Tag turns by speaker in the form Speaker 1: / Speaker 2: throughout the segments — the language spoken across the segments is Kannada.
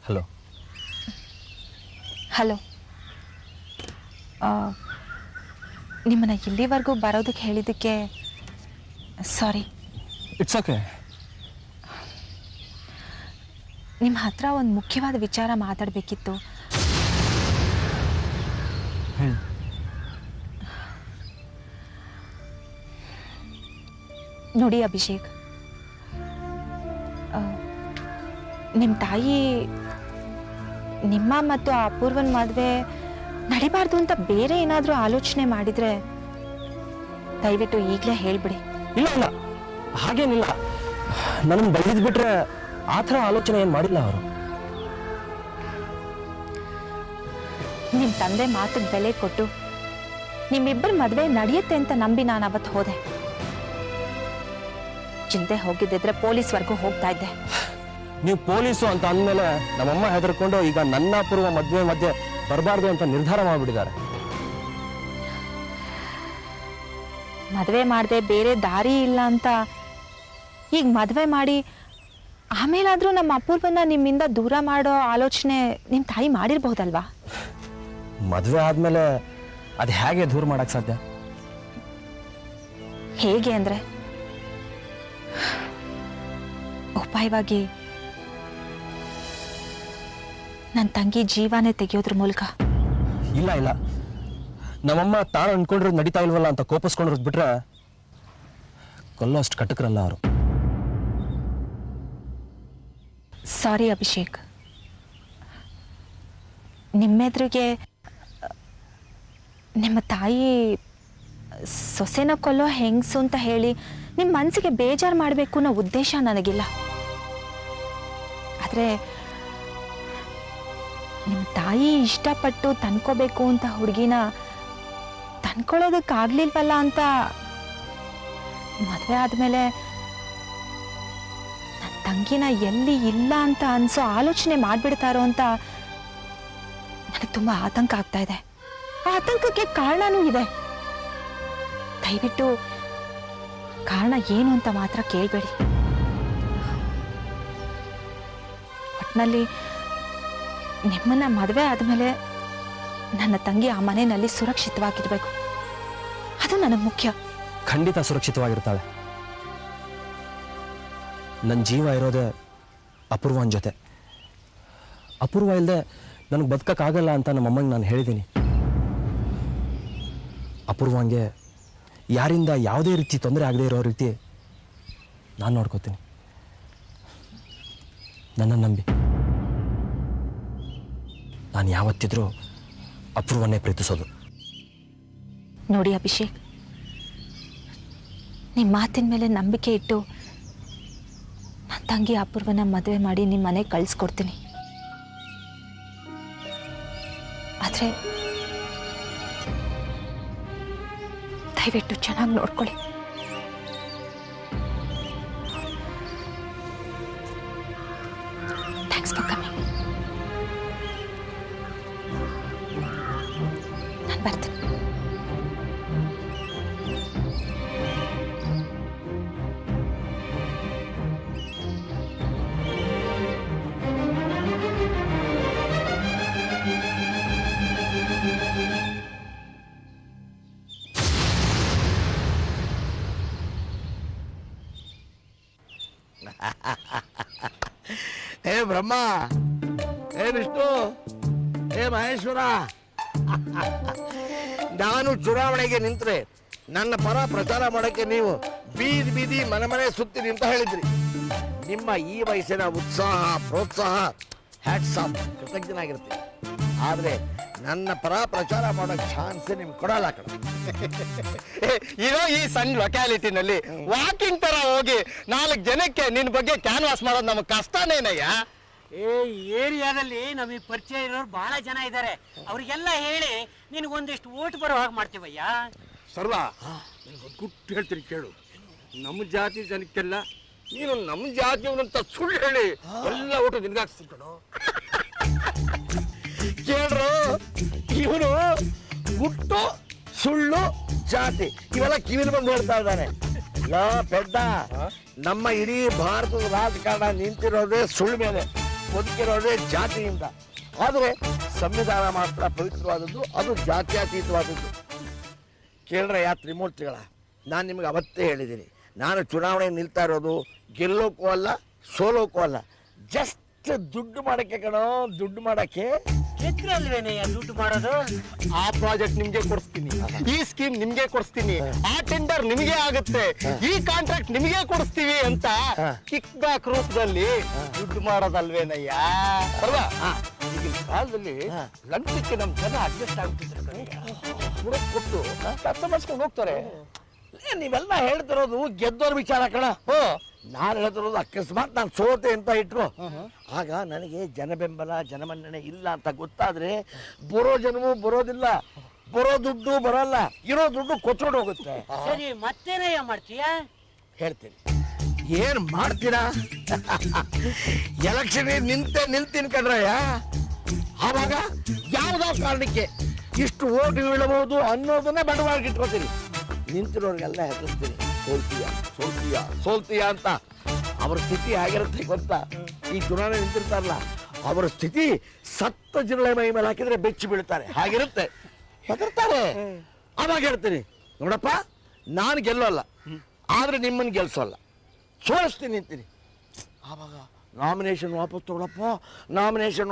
Speaker 1: ಹಲೋ
Speaker 2: ಹಲೋ, ನಿಮ್ಮನ್ನು ಇಲ್ಲಿವರೆಗೂ ಬರೋದಕ್ಕೆ ಹೇಳಿದ್ದಕ್ಕೆ ಸಾರಿ.
Speaker 1: It's okay.
Speaker 2: ನಿಮ್ಮ ಹತ್ರ ಒಂದು ಮುಖ್ಯವಾದ ವಿಚಾರ ಮಾತಾಡಬೇಕಿತ್ತು. ನೋಡಿ ಅಭಿಷೇಕ್, ನಿಮ್ಮ ತಾಯಿ ನಿಮ್ಮ ಮತ್ತು ಆ ಅಪೂರ್ವನ ಮದುವೆ ನಡಿಬಾರ್ದು ಅಂತ ಬೇರೆ ಏನಾದರೂ ಆಲೋಚನೆ ಮಾಡಿದರೆ ದಯವಿಟ್ಟು ಈಗಲೇ ಹೇಳಿಬಿಡಿ.
Speaker 1: ಇಲ್ಲ ಇಲ್ಲ, ಹಾಗೇನಿಲ್ಲ. ನನ್ನ ಬೈದು ಬಿಟ್ರೆ ಆ ಥರ ಆಲೋಚನೆ ಏನು ಮಾಡಿಲ್ಲ ಅವರು.
Speaker 2: ನಿಮ್ಮ ತಂದೆ ಮಾತಿಗೆ ಬೆಲೆ ಕೊಟ್ಟು ನಿಮ್ಮಿಬ್ಬರ ಮದುವೆ ನಡೆಯುತ್ತೆ ಅಂತ ನಂಬಿ ನಾನು ಅವತ್ತು ಹೋದೆ. ಚಿಂತೆ ಹೋಗಿದ್ದಿದ್ರೆ ಪೊಲೀಸ್ವರೆಗೂ ಹೋಗ್ತಾ ಇದ್ದೆ.
Speaker 1: ನೀವು ಪೊಲೀಸು ಅಂತ ಅಂದಮೇಲೆ ನಮ್ಮಮ್ಮ ಹೆದರ್ಕೊಂಡು ಈಗ ನನ್ನ ಪೂರ್ವ ಮಧ್ಯೆ ಬರಬಾರ್ದು ಅಂತ ನಿರ್ಧಾರ ಮಾಡಿಬಿಟ್ಟಿದ್ದಾರೆ.
Speaker 2: ಮದುವೆ ಮಾಡದೆ ಬೇರೆ ದಾರಿ ಇಲ್ಲ ಅಂತ ಈಗ ಮದುವೆ ಮಾಡಿ ಆಮೇಲಾದರೂ ನಮ್ಮ ಅಪೂರ್ವನ ನಿಮ್ಮಿಂದ ದೂರ ಮಾಡೋ ಆಲೋಚನೆ ನಿಮ್ಮ ತಾಯಿ ಮಾಡಿರ್ಬಹುದಲ್ವಾ?
Speaker 1: ಮದುವೆ ಆದಮೇಲೆ ಅದು ಹೇಗೆ ದೂರ ಮಾಡೋಕ್ಕೆ ಸಾಧ್ಯ?
Speaker 2: ಹೇಗೆ ಅಂದರೆ ಉಪಾಯವಾಗಿ ನನ್ನ ತಂಗಿ ಜೀವನೇ ತೆಗೆಯೋದ್ರ ಮೂಲಕ.
Speaker 1: ಇಲ್ಲ ಇಲ್ಲ, ನಮ್ಮಮ್ಮ ತಾನು ಅನ್ಕೊಂಡಿರೋದು ನಡೀತಾ ಇಲ್ವಲ್ಲ ಅಂತ ಕೋಪಿಸ್ಕೊಂಡಿರೋದು ಬಿಟ್ರೆ ಕೊಲ್ಲೋ ಅಷ್ಟು ಕಟಕರಲ್ಲ ಅವರು.
Speaker 2: ಸಾರಿ ಅಭಿಷೇಕ್, ನಿಮ್ಮೆದುರಿಗೆ ನಿಮ್ಮ ತಾಯಿ ಸೊಸೆನ ಕೊಲ್ಲೋ ಹೆಂಗಸು ಅಂತ ಹೇಳಿ ನಿಮ್ಮ ಮನಸ್ಸಿಗೆ ಬೇಜಾರು ಮಾಡಬೇಕು ಅನ್ನೋ ಉದ್ದೇಶ ನನಗಿಲ್ಲ. ಆದರೆ ನಿಮ್ಮ ತಾಯಿ ಇಷ್ಟಪಟ್ಟು ತಂದ್ಕೋಬೇಕು ಅಂತ ಹುಡುಗಿನ ತಂದ್ಕೊಳ್ಳೋದಕ್ಕಾಗ್ಲಿಲ್ವಲ್ಲ ಅಂತ ಮದುವೆ ಆದಮೇಲೆ ನನ್ನ ತಂಗಿನ ಎಲ್ಲಿ ಇಲ್ಲ ಅಂತ ಅನ್ಸೋ ಆಲೋಚನೆ ಮಾಡಿಬಿಡ್ತಾರೋ ಅಂತ ನನಗೆ ತುಂಬ ಆತಂಕ ಆಗ್ತಾ ಇದೆ. ಆ ಆತಂಕಕ್ಕೆ ಕಾರಣನೂ ಇದೆ. ದಯವಿಟ್ಟು ಕಾರಣ ಏನು ಅಂತ ಮಾತ್ರ ಕೇಳಬೇಡಿ. ಒಟ್ಟಿನಲ್ಲಿ ನಿಮ್ಮನ್ನ ಮದುವೆ ಆದಮೇಲೆ ನನ್ನ ತಂಗಿ ಆ ಮನೆಯಲ್ಲಿ ಸುರಕ್ಷಿತವಾಗಿರ್ಬೇಕು, ಅದು ನನಗೆ ಮುಖ್ಯ.
Speaker 1: ಖಂಡಿತ ಸುರಕ್ಷಿತವಾಗಿರ್ತಾಳೆ. ನನ್ನ ಜೀವ ಇರೋದೇ ಅಪೂರ್ವನ ಜೊತೆ. ಅಪೂರ್ವ ಇಲ್ಲದೆ ನನಗೆ ಬದುಕಕ್ಕಾಗಲ್ಲ ಅಂತ ನಮ್ಮಮ್ಮಂಗೆ ನಾನು ಹೇಳಿದ್ದೀನಿ. ಅಪೂರ್ವಂಗೆ ಯಾರಿಂದ ಯಾವುದೇ ರೀತಿ ತೊಂದರೆ ಆಗದೆ ಇರೋ ರೀತಿ ನಾನು ನೋಡ್ಕೋತೀನಿ. ನನ್ನನ್ನು ನಂಬಿ. ನಾನು ಯಾವತ್ತಿದ್ರೂ ಅಪೂರ್ವನ್ನೇ ಪ್ರೀತಿಸೋದು.
Speaker 2: ನೋಡಿ ಅಭಿಷೇಕ್, ನಿಮ್ಮ ಮಾತಿನ ಮೇಲೆ ನಂಬಿಕೆ ಇಟ್ಟು ನನ್ನ ತಂಗಿ ಅಪೂರ್ವನ ಮದುವೆ ಮಾಡಿ ನಿಮ್ಮ ಮನೆಗೆ ಕಳಿಸ್ಕೊಡ್ತೀನಿ. ಆದರೆ ದಯವಿಟ್ಟು ಚೆನ್ನಾಗಿ ನೋಡ್ಕೊಳ್ಳಿ. Thanks for coming. ನಾನು ಬರ್ತೀನಿ.
Speaker 3: ಹೇ ಬ್ರಹ್ಮ, ಹೇ ವಿಷ್ಣು, ಹೇ ಮಹೇಶ್ವರ, ನಾನು ಚುನಾವಣೆಗೆ ನಿಂತರೆ ನನ್ನ ಪರ ಪ್ರಚಾರ ಮಾಡೋಕ್ಕೆ ನೀವು ಬೀದಿ ಬೀದಿ ಮನೆ ಸುತ್ತೀರಿ ಅಂತ ಹೇಳಿದ್ರಿ. ನಿಮ್ಮ ಈ ವಯಸ್ಸಿನ ಉತ್ಸಾಹ ಪ್ರೋತ್ಸಾಹ ಹ್ಯಾಟ್ಸ್ ಆಫ್, ಕೃತಜ್ಞನಾಗಿರ್ತೀನಿ. ಆದರೆ ನನ್ನ ಪರ ಪ್ರಚಾರ ಮಾಡೋಕ್ಕೆ ಚಾನ್ಸ್ ನಿಮ್ಗೆ ಕೊಡಲ್ಲ ಕಣ.
Speaker 4: ಇರೋ ಈ ಸಣ್ಣ ಲೊಕ್ಯಾಲಿಟಿನಲ್ಲಿ ವಾಕಿಂಗ್ ತರ ಹೋಗಿ 4 ಜನಕ್ಕೆ ನಿನ್ನ ಬಗ್ಗೆ ಕ್ಯಾನ್ವಾಸ್ ಮಾಡೋದು ನಮಗೆ ಕಷ್ಟನೇನಯ್ಯ.
Speaker 5: ಏರಿಯಾದಲ್ಲಿ ನಮಗೆ ಪರಿಚಯ ಇರೋರು ಬಹಳ ಜನ ಇದ್ದಾರೆ. ಅವರಿಗೆಲ್ಲ ಹೇಳಿ ನಿನಗೊಂದಿಷ್ಟು ಓಟ್ ಬರೋ ಹಾಗೆ ಮಾಡ್ತೀವಯ್ಯ.
Speaker 3: ಸರ್ವ, ನಿನಗೊಂದು ಗುಟ್ಟು ಹೇಳ್ತೀನಿ ಕೇಳು. ನಮ್ಮ ಜಾತಿ ಜನಕ್ಕೆಲ್ಲ ನೀನು ನಮ್ಮ ಜಾತಿಯವನಂತ ಸುಳ್ಳು ಹೇಳಿ ಎಲ್ಲ ಓಟು ನಿನ್ಗಾಕ್ಸ್ತೀನಿ ಕಣೋ. ಕೇಳ್ರು, ಇವನು ಗುಟ್ಟು ಸುಳ್ಳು ಜಾತಿ ಇವೆಲ್ಲ ಕಿವಿಲಿ ಬಂದು ಹೇಳ್ತಾ ಇದ್ದಾನೆ. ಲೋ ಪೆದ್ದ, ನಮ್ಮ ಇಡೀ ಭಾರತದ ರಾಜಕಾರಣ ನಿಂತಿರೋದೇ ಸುಳ್ಳು ಮೇಲೆ. ಬದುಕಿರೋದೇ ಜಾತಿಯಿಂದ. ಆದರೆ ಸಂವಿಧಾನ ಮಾತ್ರ ಪವಿತ್ರವಾದದ್ದು, ಅದು ಜಾತ್ಯತೀತವಾದದ್ದು. ಕೇಳ್ರಯ್ಯ ತ್ರಿಮೂರ್ತಿಗಳ, ನಾನು ನಿಮಗೆ ಅವತ್ತೇ ಹೇಳಿದ್ದೀನಿ, ನಾನು ಚುನಾವಣೆ ನಿಲ್ತಾ ಇರೋದು ಗೆಲ್ಲೋಕ್ಕೂ ಅಲ್ಲ ಸೋಲೋಕ್ಕೂ ಅಲ್ಲ, ಜಸ್ಟ್ ದುಡ್ಡು ಮಾಡಕ್ಕೆ ಕಣೋ, ದುಡ್ಡು ಮಾಡಕ್ಕೆ.
Speaker 5: ಗೆದ್ರಲ್ವೇನಯ್ಯ ದುಡ್ಡು ಮಾಡೋದು?
Speaker 4: ಆ ಪ್ರಾಜೆಕ್ಟ್ ನಿಮ್ಗೆ ಕೊಡಿಸ್ತೀನಿ, ಈ ಸ್ಕೀಮ್ ನಿಮ್ಗೆ ಕೊಡಿಸ್ತೀನಿ, ಆ ಟೆಂಡರ್ ನಿಮಗೆ ಆಗುತ್ತೆ, ಈ ಕಾಂಟ್ರಾಕ್ಟ್ ನಿಮಗೆ ಕೊಡಿಸ್ತೀವಿ ಅಂತ ಕಿಕ್ ಬ್ಯಾಕ್ ರೂಪದಲ್ಲಿ ದುಡ್ಡು ಮಾಡೋದಲ್ವೇನಯ್ಯ
Speaker 3: ಅಲ್ವಾ? ಈಗಿನ ಕಾಲದಲ್ಲಿ ಲಂಚಕ್ಕೆ ನಮ್ಮ ಜನ ಅಡ್ಜಸ್ಟ್ ಆಗ್ತಿದ್ದಾರೆ ಕೊಟ್ಟು ಕೆಲಸ ಮಾಡಿಸ್ಕೊಂಡು ಹೋಗ್ತಾರೆ. ನೀವೆಲ್ಲ ಹೇಳ್ತಿರೋದು ಗೆದ್ದೋರ್ ವಿಚಾರ ಕಣ. ನಾನು ಹೇಳ್ತಿರೋದು ಅಕಸ್ಮಾತ್ ನಾನು ಸೋತೆ ಅಂತ ಇಟ್ರು, ಆಗ ನನಗೆ ಜನ ಬೆಂಬಲ ಜನಮನ್ನಣೆ ಇಲ್ಲ ಅಂತ ಗೊತ್ತಾದ್ರೆ ಬರೋ ಜನವೂ ಬರೋದಿಲ್ಲ, ಬರೋ ದುಡ್ಡು ಬರೋಲ್ಲ, ಇರೋ ದುಡ್ಡು ಕೊಚ್ಕೊಂಡು ಹೋಗುತ್ತೆ.
Speaker 5: ಸರಿ, ಮತ್ತೇನಯ್ಯ ಮಾಡ್ತೀಯ?
Speaker 3: ಹೇಳ್ತೀನಿ, ಏನ್ ಮಾಡ್ತೀರಾ? ಎಲೆಕ್ಷನ್ ನಿಲ್ತೀನಿ ಕಣ್ರಯ್ಯ. ಆವಾಗ ಯಾವ್ದೋ ಕಾರಣಕ್ಕೆ ಇಷ್ಟು ಓಟ್ ಬೀಳಬಹುದು ಅನ್ನೋದನ್ನೇ ಬಂಡವಾಳಕ್ಕೆ ಇಟ್ಕೋತೀನಿ. ನಿಂತಿರೋರಿಗೆಲ್ಲ ಹೆದರ್ಸ್ತೀನಿ, ಸೋಲ್ತೀಯ ಅಂತ. ಅವ್ರ ಸ್ಥಿತಿ ಹೇಗಿರುತ್ತೆ ಗೊತ್ತಾ? ಈ ಚುನಾವಣೆ ನಿಂತಿರ್ತಾರಲ್ಲ, ಅವರ ಸ್ಥಿತಿ ಸತ್ತ ಜಿರಳೆ ಮೈ ಮೇಲೆ ಹಾಕಿದ್ರೆ ಬೆಚ್ಚಿ ಬೀಳ್ತಾರೆ, ಹಾಗಿರುತ್ತೆ, ಹೆದರ್ತಾರೆ. ಅವಾಗ ಹೇಳ್ತೀನಿ, ನೋಡಪ್ಪ ನಾನು ಗೆಲ್ಲೋಲ್ಲ, ಆದ್ರೆ ನಿಮ್ಮನ್ನು ಗೆಲ್ಸೋಲ್ಲ, ಸೋಲಿಸ್ತೀನಿ ನಿಂತೀನಿ. ಆವಾಗ ನಾಮಿನೇಷನ್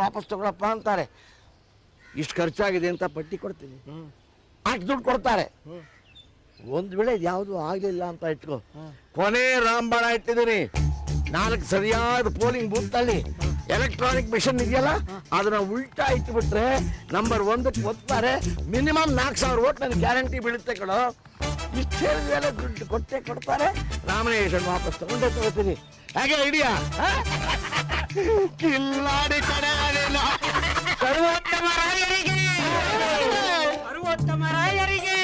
Speaker 3: ವಾಪಸ್ ತಗೊಳಪ್ಪ ಅಂತಾರೆ. ಇಷ್ಟು ಖರ್ಚಾಗಿದೆ ಅಂತ ಪಟ್ಟಿ ಕೊಡ್ತೀನಿ, ಅಷ್ಟು ದುಡ್ಡು ಕೊಡ್ತಾರೆ. ಒಂದು ವೇಳೆ ಯಾವುದು ಆಗಲಿಲ್ಲ ಅಂತ ಇಟ್ಕೋ, ಕೊನೆ ರಾಂಬಾಣ ಇಟ್ಟಿದ್ದೀನಿ. 4 ಸರಿಯಾದ ಪೋಲಿಂಗ್ ಬೂತ್ ಅಲ್ಲಿ ಎಲೆಕ್ಟ್ರಾನಿಕ್ ಮಿಷನ್ ಇದೆಯಲ್ಲ, ಅದನ್ನ ಉಲ್ಟಾ ಇಟ್ಬಿಟ್ರೆ ನಂಬರ್ 1ಕ್ಕೆ ಒತ್ತಾರೆ. ಮಿನಿಮಮ್ 4,000 ಓಟ್ ನನಗೆ ಗ್ಯಾರಂಟಿ ಬೀಳುತ್ತೆ ಕಣೋ. ಇಷ್ಟು ಹೇಳಿದ ಮೇಲೆ ದುಡ್ಡು ಕೊಡ್ತಾರೆ, ನಾಮಿನೇಷನ್ ವಾಪಸ್ ತಗೋತೀನಿ. ಹಾಗೆ ಐಡಿಯಾ?
Speaker 4: ಕಿಲ್ಲಾಡಿ ಕಡೆ
Speaker 5: ಸರ್ವೋತ್ತಮ ರಾಯರಿಗೆ, ಸರ್ವೋತ್ತಮ ರಾಯರಿಗೆ,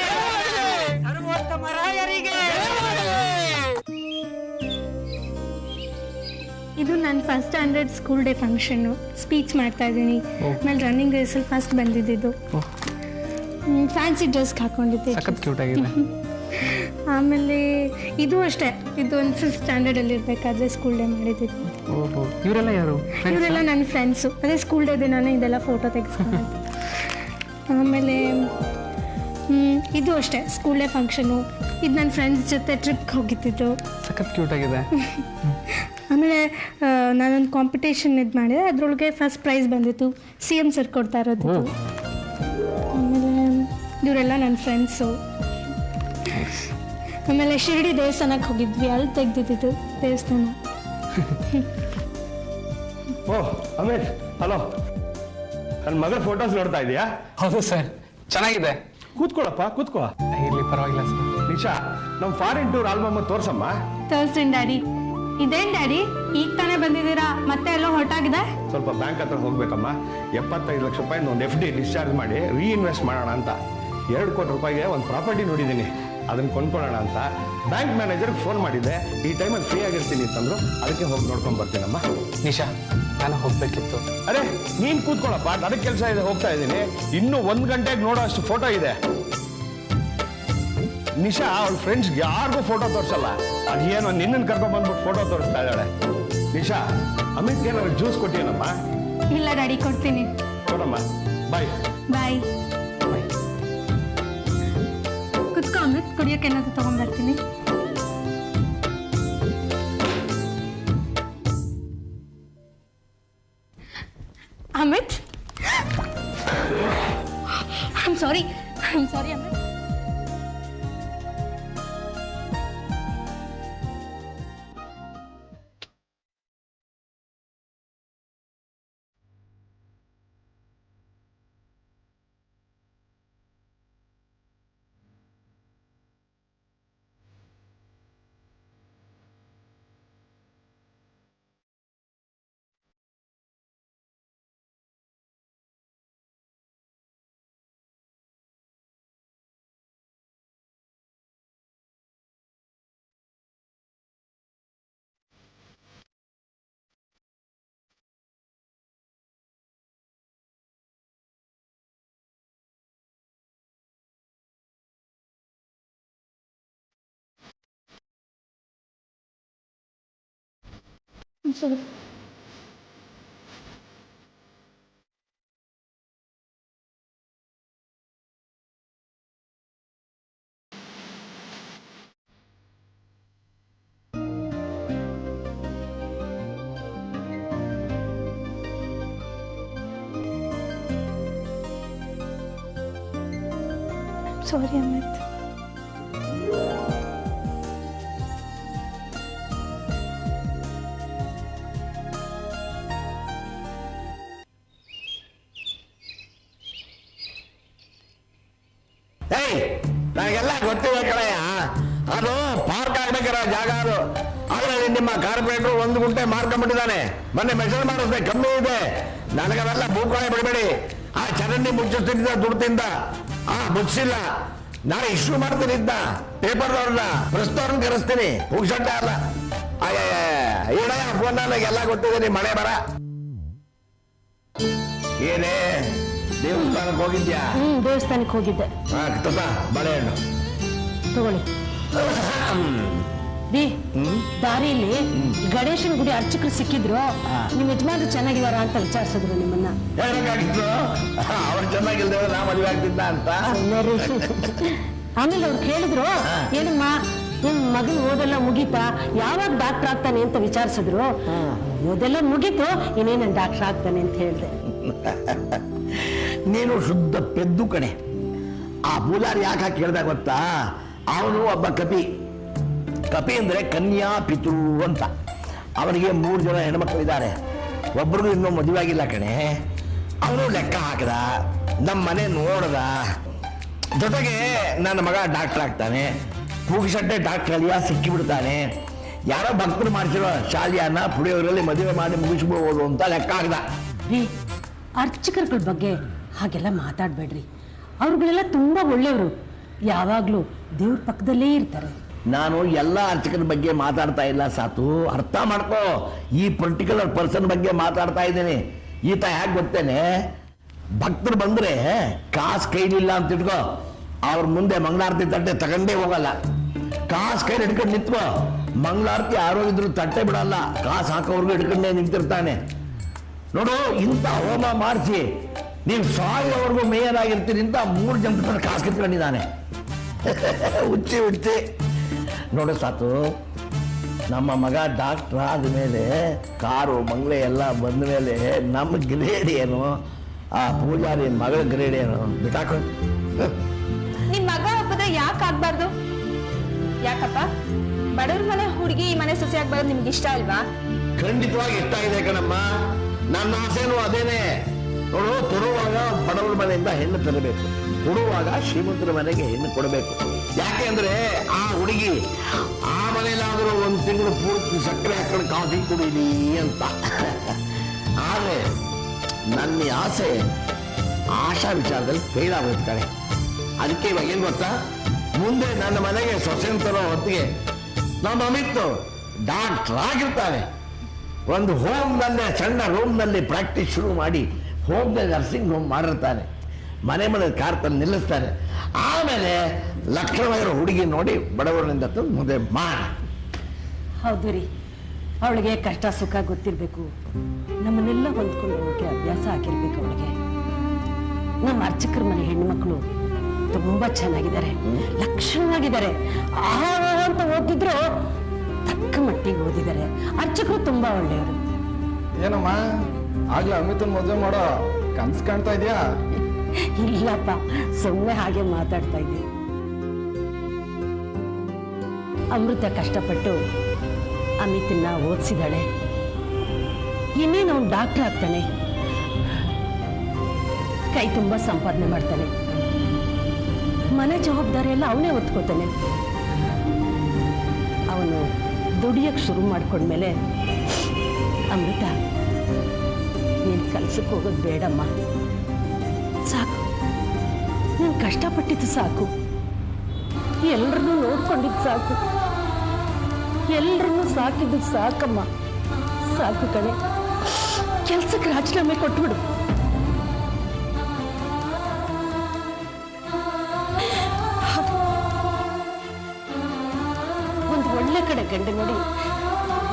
Speaker 5: ಸರ್ವೋತ್ತಮ ರಾಯರಿಗೆ.
Speaker 6: ಇದು ನನ್ನ first standard school day function, speech ಮಾಡ್ತಾ ಇದ್ದೀನಿ. ಆಮೇಲೆ ರನ್ನಿಂಗ್ ರೇಸಲ್ಲಿ ಫಸ್ಟ್ ಬಂದಿದ್ದು, ಫ್ಯಾನ್ಸಿ ಡ್ರೆಸ್ ಹಾಕೊಂಡಿದ್ದೆ. ಆಮೇಲೆ ಇದು ಅಷ್ಟೇ, ಇದು ಒಂದು 5th ಸ್ಟ್ಯಾಂಡರ್ಡಲ್ಲಿ ಇರಬೇಕಾದ್ರೆ ಸ್ಕೂಲ್ ಡೇ ಮಾಡಿದ್ದಿದ್ದು.
Speaker 1: ಇವರೆಲ್ಲ ಯಾರು?
Speaker 6: ಇವರೆಲ್ಲ ನನ್ನ ಫ್ರೆಂಡ್ಸು. ಅದೇ ಸ್ಕೂಲ್ ಡೇ ದಿನಾನೇ ಇದೆಲ್ಲ ಫೋಟೋ ತೆಗೆಸ್ಕೊಂಡು. ಆಮೇಲೆ ಇದು ಅಷ್ಟೇ ಸ್ಕೂಲ್ ಡೇ ಫಂಕ್ಷನು. ಇದು ನನ್ನ ಫ್ರೆಂಡ್ಸ್ ಜೊತೆ ಟ್ರಿಪ್ಗೆ ಹೋಗಿದ್ದಿದ್ದು.
Speaker 1: ಸಖತ್ ಕ್ಯೂಟ್ ಆಗಿದೆ.
Speaker 6: ಆಮೇಲೆ ನಾನೊಂದು ಕಾಂಪಿಟೇಷನ್ ಇದು ಮಾಡಿದೆ, ಅದರೊಳಗೆ ಫಸ್ಟ್ ಪ್ರೈಸ್ ಬಂದಿತ್ತು, CM ಸರ್ ಕೊಡ್ತಾ ಇರೋದು. ಆಮೇಲೆ ಇವರೆಲ್ಲ ನನ್ನ ಫ್ರೆಂಡ್ಸು. ಆಮೇಲೆ ಶಿರಡಿ ದೇವಸ್ಥಾನಕ್ಕೆ ಹೋಗಿದ್ವಿ, ಅಲ್ಲಿ ತೆಗ್ದಿದ್ದು ದೇವಸ್ಥಾನ.
Speaker 7: ಓ ಅಮಿತ್, ಹಲೋ. ನನ್ನ ಮಗಳ ಫೋಟೋಸ್ ನೋಡ್ತಾ ಇದೀಯಾ?
Speaker 1: ಹೌದು ಸರ್, ಚೆನ್ನಾಗಿದೆ.
Speaker 7: ಕೂತ್ಕೊಳ್ಳಪ್ಪ, ಕೂತ್ಕೋ.
Speaker 1: ಇರ್ಲಿ, ಪರವಾಗಿಲ್ಲ ಸರ್.
Speaker 7: ನಿಶಾ, ನಮ್ಮ ಫಾರಿನ್ ಟೂರ್ ಆಲ್ಬಮ್ ತೋರ್ಸಮ್ಮ.
Speaker 6: ತೋರಿಸ್ತೀನಿ ಡ್ಯಾಡಿ. ಇದೇನು ಡ್ಯಾಡಿ, ಈಗ ತಾನೇ ಬಂದಿದ್ದೀರಾ, ಮತ್ತೆ ಎಲ್ಲೋ ಹೊರಟಾಗಿದೆ?
Speaker 7: ಸ್ವಲ್ಪ ಬ್ಯಾಂಕ್ ಹತ್ರ ಹೋಗ್ಬೇಕಮ್ಮ. 75 ಲಕ್ಷ ರೂಪಾಯಿ ಒಂದು FD ಡಿಸ್ಚಾರ್ಜ್ ಮಾಡಿ ರೀಇನ್ವೆಸ್ಟ್ ಮಾಡೋಣ ಅಂತ. 2 ಕೋಟಿ ರೂಪಾಯಿಗೆ ಒಂದು ಪ್ರಾಪರ್ಟಿ ನೋಡಿದ್ದೀನಿ, ಅದನ್ನು ಕೊಂಡ್ಕೊಳ್ಳೋಣ ಅಂತ ಬ್ಯಾಂಕ್ ಮ್ಯಾನೇಜರ್ಗೆ ಫೋನ್ ಮಾಡಿದ್ದೆ. ಈ ಟೈಮಲ್ಲಿ ಫ್ರೀ ಆಗಿರ್ತೀನಿ ಅಂತಂದ್ರು, ಅದಕ್ಕೆ ಹೋಗಿ ನೋಡ್ಕೊಂಡು ಬರ್ತೀನಮ್ಮ.
Speaker 1: ನಿಶಾ, ನಾನು ಹೋಗ್ಬೇಕಿತ್ತು.
Speaker 7: ಅರೆ ನೀನ್ ಕೂತ್ಕೊಳ್ಳಪ್ಪ, ನನಗೆ ಕೆಲಸ ಇದೆ, ಹೋಗ್ತಾ ಇದ್ದೀನಿ. ಇನ್ನೂ 1 ಗಂಟೆಗೆ ನೋಡೋ ಅಷ್ಟು ಫೋಟೋ ಇದೆ. ನಿಶಾ ಅವಳ ಫ್ರೆಂಡ್ಸ್ ಯಾರಿಗೂ ಫೋಟೋ ತೋರಿಸಲ್ಲ, ಅದೇನೋ ನಿನ್ನನ್ನು ಕರ್ಕೊಂಡ್ ಬಂದ್ಬಿಟ್ಟು ಫೋಟೋ ತೋರಿಸ್ತಾ ಇದ್ದಾಳೆ. ನಿಶಾ, ಅಮಿತ್ಗೆ ಏನಾದ್ರು ಜ್ಯೂಸ್ ಕೊಟ್ಟಿಯೇನಮ್ಮ?
Speaker 6: ಇಲ್ಲ ಡ್ಯಾಡಿ, ಕೊಡ್ತೀನಿ.
Speaker 7: ಕೊಡಮ್ಮ. ಬಾಯ್.
Speaker 6: ಬಾಯ್. ಕುತ್ಕೊ ಅಮಿತ್, ಕುಡಿಯೋಕೆ ಏನಾದ್ರು ತಗೊಂಡ್ಬರ್ತೀನಿ. Amit, I'm sorry Amit. I'm sorry. ಸಾರಿ ಅಮಿತ್.
Speaker 3: ನನಗೆಲ್ಲ ಗೊತ್ತಿದೆ ಕಡೆಯ, ಅದು ಪಾರ್ಕ್ ಆಗ್ಬೇಕಾರ ಜಾಗ ಅದು. ಆದ್ರೆ ನಿಮ್ಮ ಕಾರ್ಪೊರೇಟರ್ 1 ಗುಂಟೆ ಮಾರ್ಕೊಂಡ್ಬಿಟ್ಟಿದ್ದಾನೆ. ಮೊನ್ನೆ ಮೆಷರ್ ಮಾಡಿದ್ರೆ ಕಮ್ಮಿ ಇದೆ. ನನಗವೆಲ್ಲ ಭೂಕೋಳೆ ಬಿಡಬೇಡಿ. ಆ ಚರಂಡಿ ಮುಚ್ಚಿಸ್ತಿದ್ದ ದುಡ್ಡಿಂದ ಮುಚ್ಚಿಲ್ಲ. ನಾಳೆ ಇಶ್ಯೂ ಮಾಡ್ತೀನಿ ಇದ್ದ ಪೇಪರ್ದವ್ರನ್ನ, ಪ್ರೆಸ್ದವ್ರನ್ನ ಕರೆಸ್ತೀನಿ. ಪುಕ್ಷಟ್ಟ ಅಲ್ಲ. ಈಡಯ್ಯ ಫೋನ್ ನನಗೆಲ್ಲ ಗೊತ್ತಿದೆ. ಮಳೆ ಬರ ಏನೇ ದೇವಸ್ಥಾನಕ್ಕೆ ಹೋಗಿದ್ಯಾ?
Speaker 8: ದೇವಸ್ಥಾನಕ್ಕೆ ಹೋಗಿದ್ದೆ.
Speaker 3: ಬಾಳೆಹಣ್ಣು
Speaker 8: ತಗೊಳ್ಳಿ. ದಾರಿಯಲ್ಲಿ ಗಣೇಶನ್ ಗುಡಿ ಅರ್ಚಕರು ಸಿಕ್ಕಿದ್ರು. ನಿಮ್ ಯಜಮಾನ್ರು ಚೆನ್ನಾಗಿದಾರ ಅಂತ ವಿಚಾರಿಸಿದ್ರು ನಿಮ್ಮನ್ನ.
Speaker 3: ಅವ್ರು ಚೆನ್ನಾಗಿಲ್ದ ನಾ ಮದುವೆ ಆಗ್ತಿದ್ದ ಅಂತ.
Speaker 8: ಆಮೇಲೆ ಅವ್ರು ಕೇಳಿದ್ರು, ಏನಮ್ಮ ನಿಮ್ ಮಗನ್ ಓದೆಲ್ಲ ಮುಗೀತಾ, ಯಾವಾಗ ಡಾಕ್ಟರ್ ಆಗ್ತಾನೆ ಅಂತ ವಿಚಾರಿಸಿದ್ರು. ಓದೆಲ್ಲ ಮುಗೀತು, ಇನ್ನೇನ ಡಾಕ್ಟರ್ ಆಗ್ತಾನೆ ಅಂತ ಹೇಳ್ದೆ.
Speaker 3: ನೀನು ಶುದ್ಧ ಪೆದ್ದು ಕಣೆ. ಆ ಬೂಲಾರ್ ಯಾಕೆ ಕೇಳ್ದಾಗ ಗೊತ್ತಾ? ಅವನು ಒಬ್ಬ ಕಪಿ ಅಂದ್ರೆ ಕನ್ಯಾ ಪಿತೃ ಅಂತ. ಅವನಿಗೆ 3 ಜನ ಹೆಣ್ಮಕ್ಳಿದ್ದಾರೆ. ಒಬ್ರಿಗೂ ಇನ್ನೂ ಮದುವೆ ಆಗಿಲ್ಲ ಕಣೆ. ಅವನು ಲೆಕ್ಕ ಹಾಕಿದ, ನಮ್ಮ ಮನೆ ನೋಡ್ದ. ಜೊತೆಗೆ ನನ್ನ ಮಗ ಡಾಕ್ಟರ್ ಆಗ್ತಾನೆ, ಪೂಗಿಸಟ್ಟೆ ಡಾಕ್ಟರ್ ಅಲಿಯ ಸಿಕ್ಕಿಬಿಡ್ತಾನೆ. ಯಾರೋ ಭಕ್ತರು ಮಾಡಿಸಿರೋ ಶಾಲೆಯನ್ನ ಪುಡಿಯೋರಲ್ಲಿ ಮದುವೆ ಮಾಡಿ ಮುಗಿಸ್ಬೋದು ಅಂತ ಲೆಕ್ಕ ಹಾಕಿದ.
Speaker 8: ಅರ್ಚಕರುಗಳ ಬಗ್ಗೆ ಹಾಗೆಲ್ಲ ಮಾತಾಡ್ಬೇಡ್ರಿ. ಅವ್ರುಗಳೆಲ್ಲ ತುಂಬಾ ಒಳ್ಳೆಯವರು, ಯಾವಾಗ್ಲೂ ದೇವ್ರ ಪಕ್ಕದಲ್ಲೇ ಇರ್ತಾರೆ.
Speaker 3: ನಾನು ಎಲ್ಲ ಅರ್ಚಕರ ಬಗ್ಗೆ ಮಾತಾಡ್ತಾ ಇಲ್ಲ ಸಾತು, ಅರ್ಥ ಮಾಡ್ಕೋ. ಈ ಪರ್ಟಿಕ್ಯುಲರ್ ಪರ್ಸನ್ ಬಗ್ಗೆ ಮಾತಾಡ್ತಾ ಇದ್ದೇನೆ. ಈತ ಯಾಕೆ ಗೊತ್ತೇನೆ? ಭಕ್ತರು ಬಂದ್ರೆ ಕಾಸು ಕೈಲಿಲ್ಲ ಅಂತ ಇಟ್ಕೋ, ಅವ್ರ ಮುಂದೆ ಮಂಗಳಾರತಿ ತಟ್ಟೆ ತಗೊಂಡೇ ಹೋಗಲ್ಲ. ಕಾಸು ಕೈಲಿ ಹಿಡ್ಕೊಂಡು ನಿಂತ್ಕೋ, ಮಂಗಳಾರತಿ ಆರೋಗಿದ್ರು ತಟ್ಟೆ ಬಿಡಲ್ಲ. ಕಾಸು ಹಾಕೋರ್ಗು ಹಿಡ್ಕೊಂಡೇ ನಿಂತಿರ್ತಾನೆ ನೋಡು. ಇಂಥ ಹೋಮ ಮಾಡಿಸಿ ನೀವು ಸಾಯೋವರೆಗೂ ಮೇಯರ್ ಆಗಿರ್ತೀರಿ ಅಂತ 3 ಜನ ಕಾಸು ಕಿತ್ಕೊಂಡಿದ್ದಾನೆ. ಹುಚ್ಚಿ ನೋಡು ಸಾತು, ನಮ್ಮ ಮಗ ಡಾಕ್ಟರ್ ಆದ್ಮೇಲೆ ಕಾರು ಬಂಗ್ಲೆ ಎಲ್ಲ ಬಂದ ಮೇಲೆ ನಮ್ಮ ಗ್ರೇಡ್ ಏನು, ಆ ಪೂಜಾರಿ ಮಗಳ ಗ್ರೇಡ್ ಏನು ಬಿಟ್ಟಾಕೋ.
Speaker 2: ನಿಮ್ ಮಗ ಒಪ್ಪದ ಯಾಕೆ ಆಗ್ಬಾರ್ದು? ಯಾಕಪ್ಪ, ಬಡವ್ರ ಮನೆ ಹುಡುಗಿ ಈ ಮನೆ ಸೊಸೆ ಆಗ್ಬಾರ್ದು ನಿಮ್ಗೆ ಇಷ್ಟ ಅಲ್ವಾ?
Speaker 3: ಖಂಡಿತವಾಗಿ ಇಷ್ಟ ಇದೆ ಕಣಮ್ಮ. ನನ್ನ ಆಸೆನೂ ಅದೇನೆ. ನೋಡು, ತರುವಾಗ ಬಡವರ ಮನೆಯಿಂದ ಹೆಣ್ಣು ತರಬೇಕು, ಕೊಡುವಾಗ ಶ್ರೀಮಂತರ ಮನೆಗೆ ಹೆಣ್ಣು ಕೊಡಬೇಕು. ಯಾಕೆ ಅಂದ್ರೆ ಆ ಹುಡುಗಿ ಆ ಮನೇಲಾದ್ರೂ 1 ತಿಂಗಳು ಪೂರ್ತಿ ಸಕ್ಕರೆ ಹಾಕೊಂಡು ಕಾಫಿ ಕುಡೀಲಿ ಅಂತ. ಆದ್ರೆ ನನ್ನ ಆಸೆ ಆಶಾ ವಿಚಾರದಲ್ಲಿ ಫೇಲ್ ಆಗುತ್ತೆ ಕಣೆ. ಅದಕ್ಕೆ ಇವಾಗ ಏನ್ ಗೊತ್ತಾ, ಮುಂದೆ ನನ್ನ ಮನೆಗೆ ಸೊಸೆನ್ ತರೋ ಹೊತ್ತಿಗೆ ನಮ್ಮ ಅಮಿತ್ ಡಾಕ್ಟರ್ ಆಗಿರ್ತಾನೆ. ಒಂದು ಹೋಮ್ನಲ್ಲೇ ಸಣ್ಣ ರೂಮ್ನಲ್ಲಿ ಪ್ರಾಕ್ಟೀಸ್ ಶುರು ಮಾಡಿ ಹೋಮ್ನಲ್ಲಿ ನರ್ಸಿಂಗ್ ಹೋಮ್ ಮಾಡಿರ್ತಾನೆ. ಮನೆ ಕಾರ್ ತಂದು ನಿಲ್ಲಿಸ್ತಾನೆ. ಆಮೇಲೆ ಲಕ್ಷಣವಾಗಿರೋ ಹುಡುಗಿ ನೋಡಿ ಬಡವರನಿಂದ ತಂದು ಮುಂದೆ ಮಾಡಿ.
Speaker 8: ಹೌದು ರೀ, ಅವಳಿಗೆ ಕಷ್ಟ ಸುಖ ಗೊತ್ತಿರ್ಬೇಕು. ನಮ್ಮನ್ನೆಲ್ಲ ಹೊಂದ್ಕೊಂಡು ಹೋಗೋಕೆ ಅಭ್ಯಾಸ ಆಗಿರ್ಬೇಕು ಅವಳಿಗೆ. ನಮ್ಮ ಅರ್ಚಕರ ಮನೆ ಹೆಣ್ಮಕ್ಳು ತುಂಬಾ ಚೆನ್ನಾಗಿದ್ದಾರೆ, ಲಕ್ಷಣವಾಗಿದ್ದಾರೆ. ಅಂತ ಓದಿದ್ರು ತಕ್ಕ ಮಟ್ಟಿಗೆ ಓದಿದ್ದಾರೆ. ಅರ್ಚಕರು ತುಂಬಾ ಒಳ್ಳೆಯವರು.
Speaker 7: ಏನಮ್ಮ ಆಗ್ಲೇ ಅಮಿತನ್ ಮದುವೆ ಮಾಡೋ ಕನ್ಸ್ ಕಾಣ್ತಾ ಇದೆಯಾ?
Speaker 8: ಇಲ್ಲಪ್ಪ, ಸುಮ್ಮನೆ ಹಾಗೆ ಮಾತಾಡ್ತಾ ಇದ್ದೀನಿ. ಅಮೃತ ಕಷ್ಟಪಟ್ಟು ಅಮಿತನ್ನ ಓದಿಸಿದಾಳೆ. ಇನ್ನೇನು ಅವನು ಡಾಕ್ಟರ್ ಆಗ್ತಾನೆ, ಕೈ ತುಂಬಾ ಸಂಪಾದನೆ ಮಾಡ್ತಾನೆ. ಮನೆ ಜವಾಬ್ದಾರಿ ಎಲ್ಲ ಅವನೇ ಹೊತ್ಕೋತಾನೆ. ಅವನು ದುಡಿಯಕ್ಕೆ ಶುರು ಮಾಡ್ಕೊಂಡ್ಮೇಲೆ, ಅಮೃತ ನೀನು ಕೆಲ್ಸಕ್ಕೆ ಹೋಗೋದು ಬೇಡಮ್ಮ, ಸಾಕು, ನೀನು ಕಷ್ಟಪಟ್ಟಿದ್ದು ಸಾಕು, ಎಲ್ಲರನ್ನೂ ನೋಡ್ಕೊಂಡಿದ್ದು ಸಾಕು, ಎಲ್ಲರನ್ನೂ ಸಾಕಿದ್ದು ಸಾಕಮ್ಮ, ಸಾಕು ಕಣೆ. ಕೆಲ್ಸಕ್ಕೆ ರಾಜೀನಾಮೆ ಕೊಟ್ಬಿಡು. ಒಂದು ಒಳ್ಳೆ ಕಡೆ ಗಂಡ ನೋಡಿ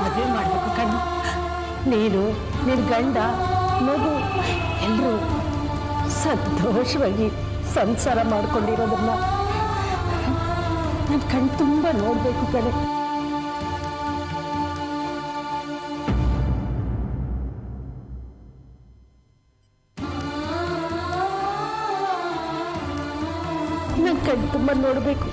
Speaker 8: ಮದುವೆ ಮಾಡ್ಬೇಕು ಕಣ್ಣು. ನೀನು ನಿನ್ ಗಂಡ ಮಗು ಎಲ್ಲರೂ ಸಂತೋಷವಾಗಿ ಸಂಸಾರ ಮಾಡ್ಕೊಂಡಿರೋದನ್ನ ನನ್ನ ಕಣ್ಣು ತುಂಬ ನೋಡ್ಬೇಕು ಕಣೆ. ನನ್ನ ಕಣ್ ತುಂಬ ನೋಡಬೇಕು.